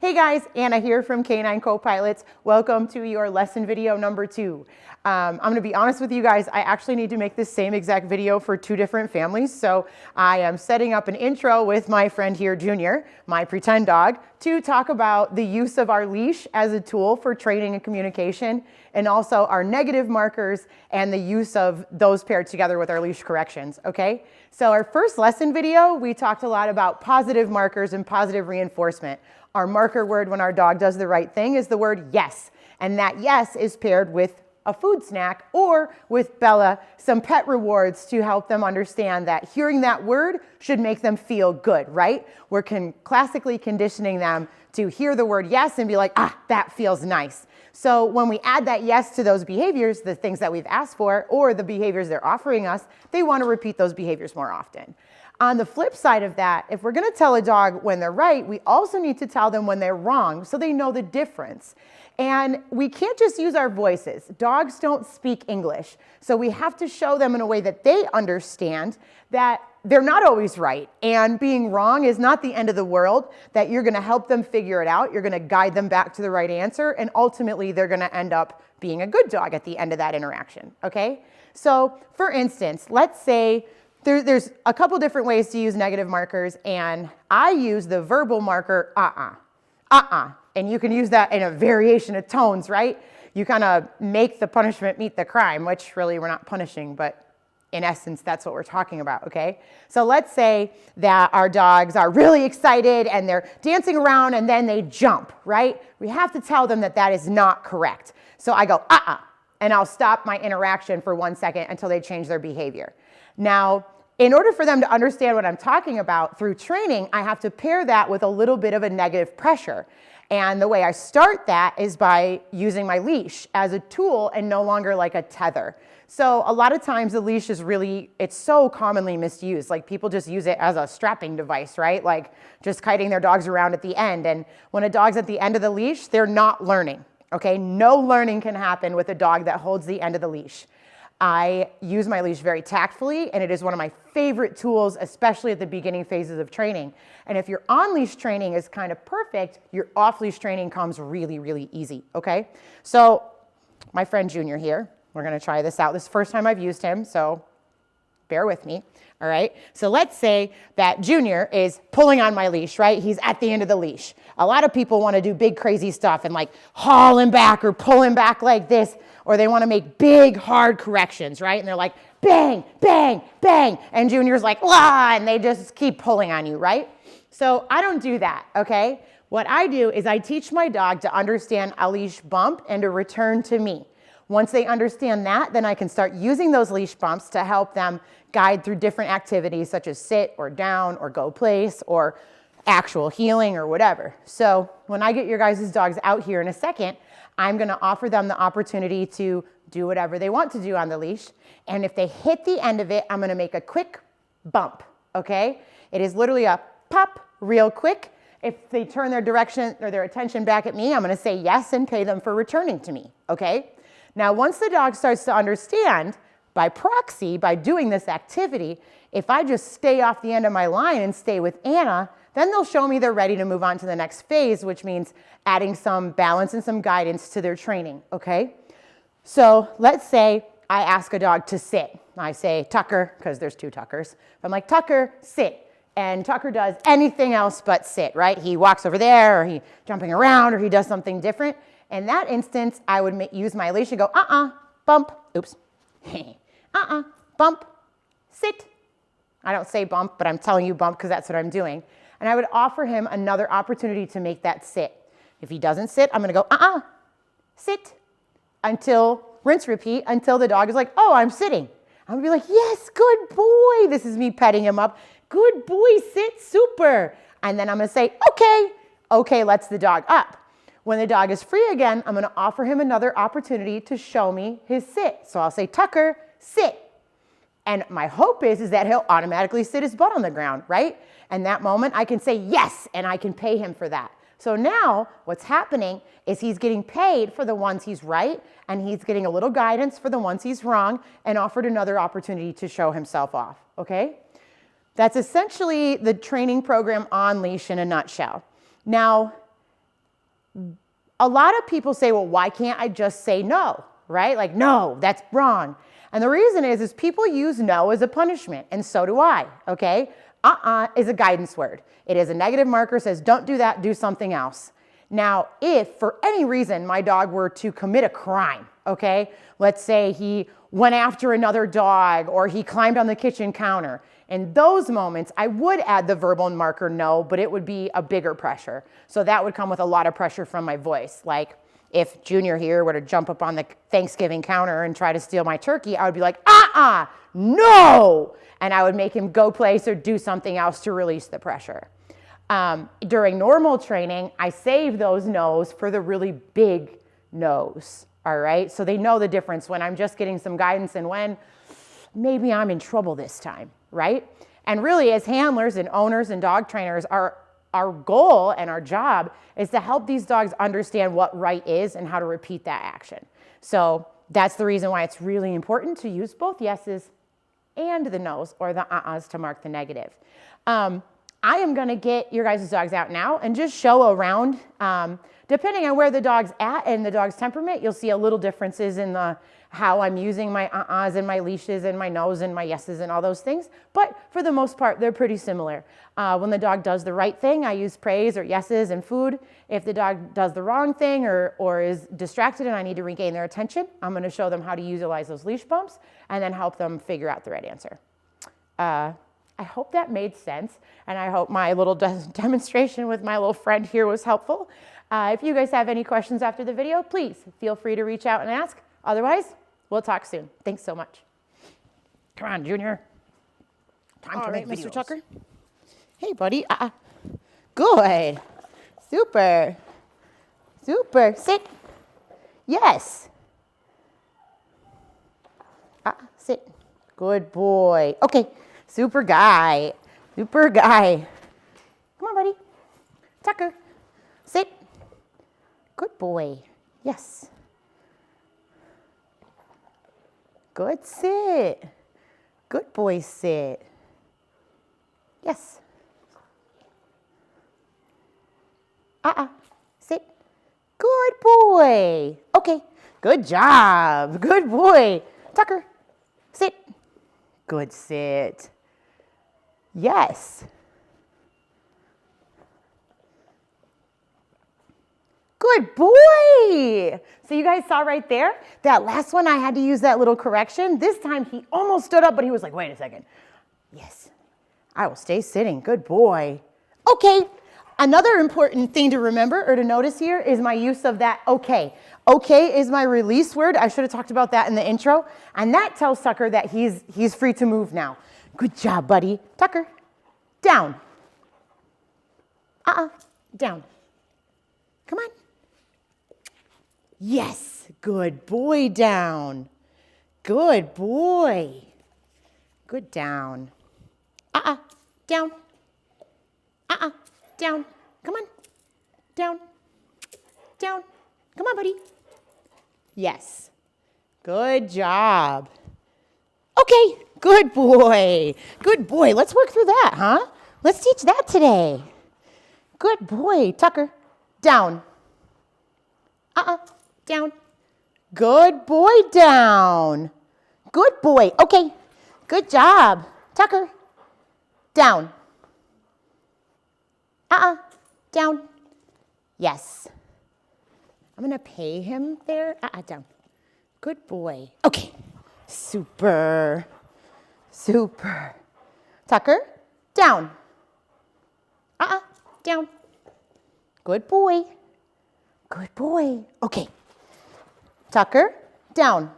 Hey guys, Anna here from Canine Co-Pilots. Welcome to your lesson video number 2. I'm going to be honest with you guys, I actually need to make this same exact video for 2 different families. So I am setting up an intro with my friend here, Junior, my pretend dog, to talk about the use of our leash as a tool for training and communication, and also our negative markers and the use of those paired together with our leash corrections, okay? So our first lesson video, we talked a lot about positive markers and positive reinforcement. Our marker word when our dog does the right thing is the word yes. And that yes is paired with a food snack or with Bella, some pet rewards to help them understand that hearing that word should make them feel good, right? We're classically conditioning them to hear the word yes and be like, ah, that feels nice. So when we add that yes to those behaviors, the things that we've asked for or the behaviors they're offering us, they want to repeat those behaviors more often. On the flip side of that, if we're going to tell a dog when they're right, we also need to tell them when they're wrong so they know the difference. And we can't just use our voices. Dogs don't speak English. So we have to show them in a way that they understand that they're not always right. And being wrong is not the end of the world, that you're going to help them figure it out. You're going to guide them back to the right answer. And ultimately, they're going to end up being a good dog at the end of that interaction. Okay? So for instance, let's say there's a couple different ways to use negative markers, and I use the verbal marker, and you can use that in a variation of tones, right? You kind of make the punishment meet the crime, which really we're not punishing, but in essence, that's what we're talking about, okay? So let's say that our dogs are really excited and they're dancing around and then they jump, right? We have to tell them that that is not correct. So I go, and I'll stop my interaction for 1 second until they change their behavior. Now, in order for them to understand what I'm talking about through training, I have to pair that with a little bit of a negative pressure. And the way I start that is by using my leash as a tool and no longer like a tether. So a lot of times the leash is it's so commonly misused. Like people just use it as a strapping device, right? Like just kiting their dogs around at the end. And when a dog's at the end of the leash, they're not learning, okay? No learning can happen with a dog that holds the end of the leash. I use my leash very tactfully, and it is one of my favorite tools, especially at the beginning phases of training. And if your on-leash training is kind of perfect, your off-leash training comes really, really easy, okay? So my friend Junior here, we're going to try this out. This is the first time I've used him, so bear with me, all right? So let's say that Junior is pulling on my leash, right? He's at the end of the leash. A lot of people want to do big, crazy stuff and like haul him back or pull him back like this, or they want to make big, hard corrections, right? And they're like, bang, bang, bang. And Junior's like, la, and they just keep pulling on you, right? So I don't do that, okay? What I do is I teach my dog to understand a leash bump and to return to me. Once they understand that, then I can start using those leash bumps to help them guide through different activities such as sit or down or go place or actual healing or whatever. So when I get your guys' dogs out here in a second, I'm going to offer them the opportunity to do whatever they want to do on the leash. And if they hit the end of it, I'm going to make a quick bump, okay? It is literally a pop real quick. If they turn their direction or their attention back at me, I'm going to say yes and pay them for returning to me, okay? Now, once the dog starts to understand, by proxy, by doing this activity, if I just stay off the end of my line and stay with Anna, then they'll show me they're ready to move on to the next phase, which means adding some balance and some guidance to their training, okay? So let's say I ask a dog to sit. I say, Tucker, because there's 2 Tuckers. I'm like, Tucker, sit. And Tucker does anything else but sit, right? He walks over there, or he's jumping around, or he does something different. In that instance, I would use my leash and go, bump, oops, bump, sit. I don't say bump, but I'm telling you bump because that's what I'm doing. And I would offer him another opportunity to make that sit. If he doesn't sit, I'm going to go, sit, until, rinse, repeat, until the dog is like, oh, I'm sitting. I'm going to be like, yes, good boy. This is me petting him up. Good boy, sit, super. And then I'm going to say, okay, lets the dog up. When the dog is free again, I'm going to offer him another opportunity to show me his sit. So I'll say, Tucker, sit. And my hope is that he'll automatically sit his butt on the ground, right? And that moment I can say yes, and I can pay him for that. So now what's happening is he's getting paid for the ones he's right, and he's getting a little guidance for the ones he's wrong, and offered another opportunity to show himself off, okay? That's essentially the training program on leash in a nutshell. Now, A lot of people say, well, why can't I just say no, right? Like, no, that's wrong. And the reason is people use no as a punishment, and so do I, okay? Is a guidance word. It is a negative marker, says don't do that, do something else. Now, if for any reason my dog were to commit a crime, okay? Let's say he went after another dog or he climbed on the kitchen counter. In those moments, I would add the verbal marker no, but it would be a bigger pressure. So that would come with a lot of pressure from my voice. Like if Junior here were to jump up on the Thanksgiving counter and try to steal my turkey, I would be like, no! And I would make him go place or do something else to release the pressure. During normal training, I save those no's for the really big no's, all right? So they know the difference when I'm just getting some guidance and when maybe I'm in trouble this time, right? And really, as handlers and owners and dog trainers, our goal and our job is to help these dogs understand what right is and how to repeat that action. So that's the reason why it's really important to use both yeses and the no's or the uh-uhs to mark the negative. I am going to get your guys' dogs out now and just show around. Depending on where the dog's at and the dog's temperament, you'll see a little differences in how I'm using my uh-uhs and my leashes and my no's and my yeses and all those things. But for the most part, they're pretty similar. When the dog does the right thing, I use praise or yeses and food. If the dog does the wrong thing or is distracted and I need to regain their attention, I'm going to show them how to utilize those leash bumps and then help them figure out the right answer. I hope that made sense, and I hope my little demonstration with my little friend here was helpful. If you guys have any questions after the video, please feel free to reach out and ask. Otherwise, we'll talk soon. Thanks so much. Come on, Junior. Time to make Mr. Tucker. Hey, buddy. Good. Super. Super. Sit. Yes. Sit. Good boy. Okay. Super guy. Super guy. Come on, buddy. Tucker. Sit. Good boy. Yes. Good sit. Good boy sit. Yes. Sit. Good boy. Okay. Good job. Good boy. Tucker. Sit. Good sit. Yes. Good boy. So you guys saw right there, that last one I had to use that little correction. This time he almost stood up, but he was like, wait a second. Yes, I will stay sitting. Good boy. Okay. Another important thing to remember or to notice here is my use of that okay. Okay is my release word. I should have talked about that in the intro. And that tells Tucker that he's free to move now. Good job, buddy. Tucker, down. Down. Come on. Yes, good boy, down. Good boy. Good down. Down. Down. Come on. Down. Down. Come on, buddy. Yes. Good job. Okay, good boy. Good boy. Let's work through that, huh? Let's teach that today. Good boy. Tucker, down. Down. Good boy, down. Good boy. Okay, good job. Tucker, down. Down. Yes. I'm going to pay him there. Down. Good boy. Okay. Super. Super. Tucker, down. Down. Good boy. Good boy. Okay. Tucker, down.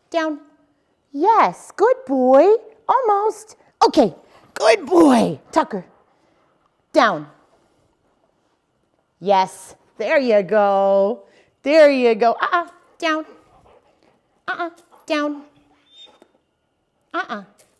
Down. Yes. Good boy. Almost. Okay. Good boy. Tucker, down. Yes. There you go. There you go. Down. Down.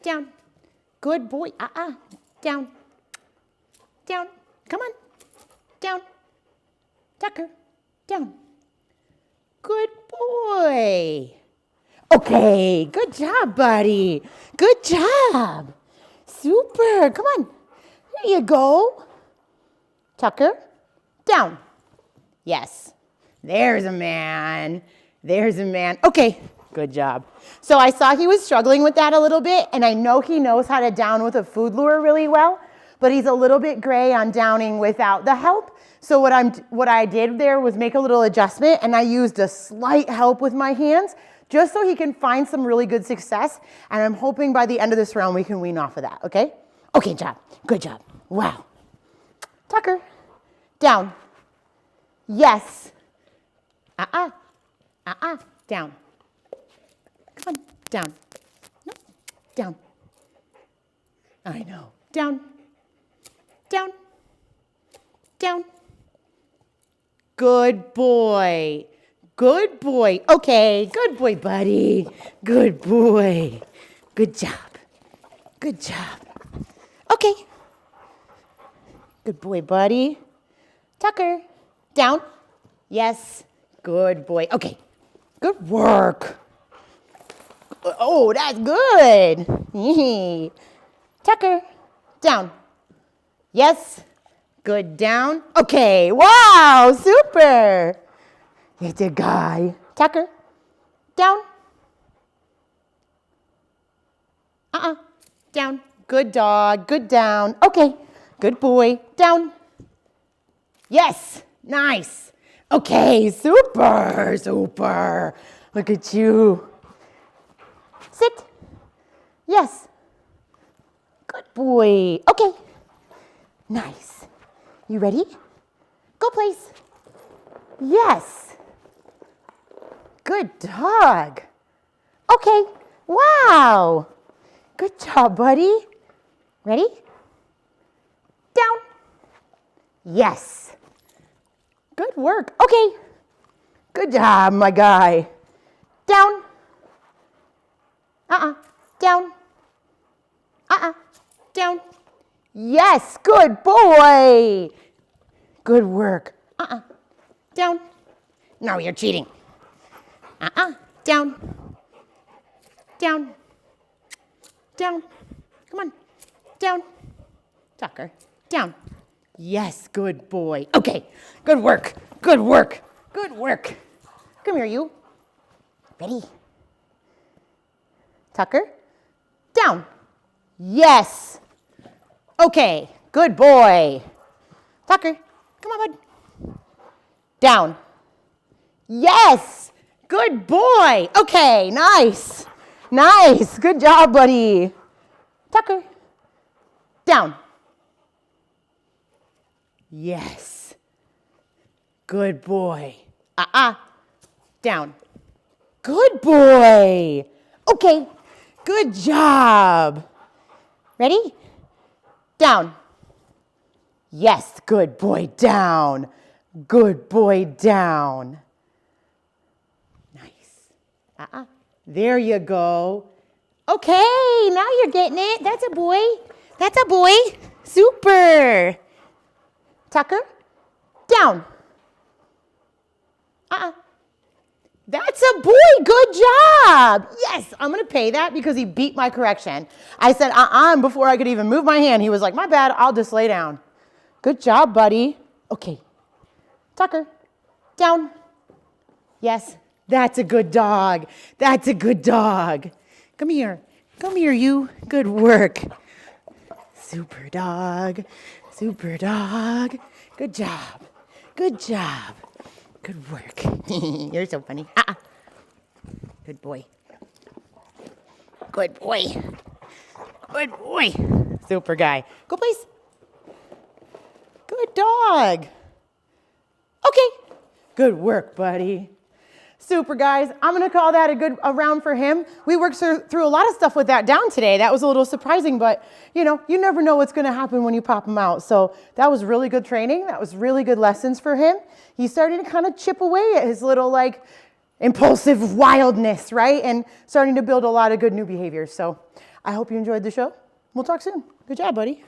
Down. Good boy. Down. Down. Come on. Down. Tucker. Down. Good boy. Okay. Good job, buddy. Good job. Super. Come on. There you go. Tucker, down. Yes. There's a man. There's a man. Okay, good job. So I saw he was struggling with that a little bit, and I know he knows how to down with a food lure really well, but he's a little bit gray on downing without the help. So what I did there was make a little adjustment, and I used a slight help with my hands just so he can find some really good success. And I'm hoping by the end of this round we can wean off of that, okay? Okay, job. Good job. Wow. Tucker, down. Yes. Down. Come on, down. No, down. I know. Down. Down. Down. Good boy. Good boy. Okay, good boy, buddy. Good boy. Good job. Good job. Okay. Good boy, buddy. Tucker, down. Yes. Good boy. Okay. Good work. Oh, that's good. Tucker, down. Yes. Good down. Okay. Wow. Super. You're the guy. Tucker, down. Down. Good dog. Good down. Okay. Good boy. Down. Yes. Nice. Okay. Super. Super. Look at you. Sit. Yes. Good boy. Okay. Nice. You ready? Go, please. Yes. Good dog. Okay. Wow. Good job, buddy. Ready? Down. Yes. Good work. Okay. Good job, my guy. Down. Down. Down. Yes, good boy. Good work. Down. No, you're cheating. Down. Down. Down. Come on. Down. Tucker. Down. Yes, good boy. Okay, good work. Good work. Good work. Come here, you. Ready? Tucker. Down. Yes. Okay, good boy. Tucker, come on, bud. Down. Yes. Good boy. Okay, nice. Nice. Good job, buddy. Tucker. Down. Yes. Good boy. Down. Good boy. Okay. Good job. Ready? Down. Yes, good boy, down. Good boy, down. Nice. There you go. Okay, now you're getting it. That's a boy. That's a boy. Super. Tucker, down. That's a boy. Good job. Yes, I'm going to pay that because he beat my correction. I said, and before I could even move my hand, he was like, my bad, I'll just lay down. Good job, buddy. Okay. Tucker, down. Yes, that's a good dog. That's a good dog. Come here. Come here, you. Good work. Super dog. Super dog. Good job. Good job. Good work. You're so funny. Good boy. Good boy. Good boy. Super guy. Go, please. Good dog. Okay. Good work, buddy. Super, guys. I'm going to call that a round for him. We worked through a lot of stuff with that down today. That was a little surprising, but you never know what's going to happen when you pop him out. So that was really good training. That was really good lessons for him. He's starting to kind of chip away at his little impulsive wildness, right? And starting to build a lot of good new behaviors. So I hope you enjoyed the show. We'll talk soon. Good job, buddy.